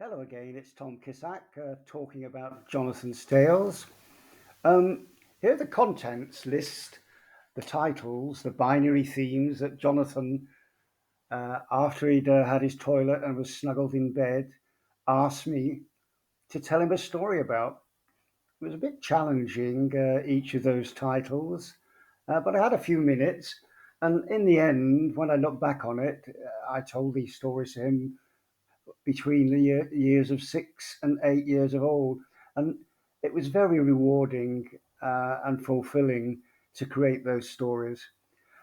Hello again, it's Tom Kissack talking about Jonathan's Tales. Um, Here are the contents list, the titles, the binary themes that Jonathan, after he'd had his toilet and was snuggled in bed, asked me to tell him a story about. It was a bit challenging, each of those titles, but I had a few minutes. And in the end, when I look back on it, I told these stories to him between the years of 6 and 8 years of old. And it was very rewarding and fulfilling to create those stories.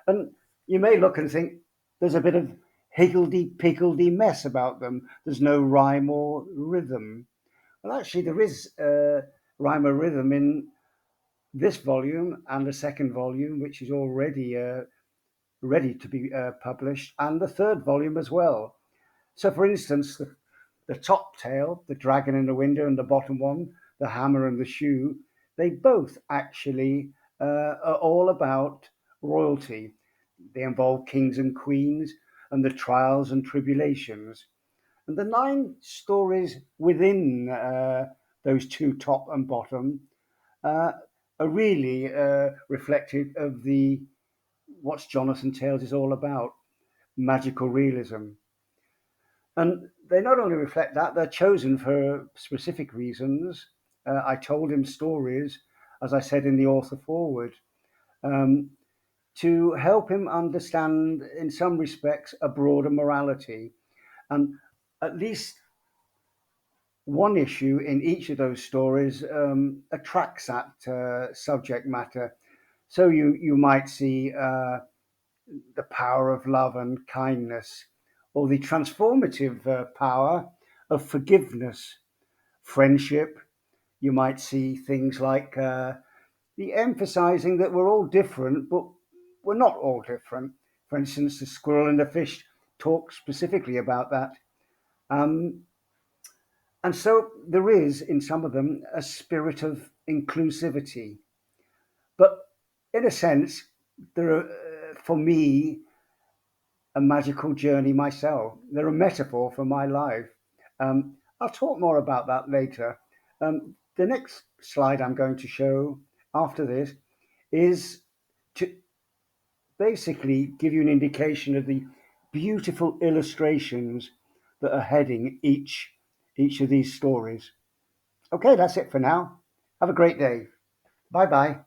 And you may look and think there's a bit of higgledy-piggledy mess about them. There's no rhyme or rhythm. Well, actually, there is rhyme or rhythm in this volume and the second volume, which is already ready to be published, and the third volume as well. So, for instance, the top tale, the dragon in the window, and the bottom one, the hammer and the shoe, they both actually are all about royalty. They involve kings and queens and the trials and tribulations. And the nine stories within those two, top and bottom, uh, are really reflective of the what Jonathan Tales is all about, magical realism. And they not only reflect that, they're chosen for specific reasons. I told him stories, as I said in the author forward, um, to help him understand, in some respects, a broader morality. And at least one issue in each of those stories attracts that subject matter. So you might see the power of love and kindness, or the transformative power of forgiveness, friendship. You might see things like the emphasizing that we're all different, but we're not all different. For instance, the squirrel and the fish talk specifically about that. Um, and so there is, in some of them, a spirit of inclusivity. But in a sense, there are, for me, a magical journey myself. They're a metaphor for my life. I'll talk more about that later. The next slide I'm going to show after this is to basically give you an indication of the beautiful illustrations that are heading each of these stories. Okay, that's it for now. Have a great day. Bye bye.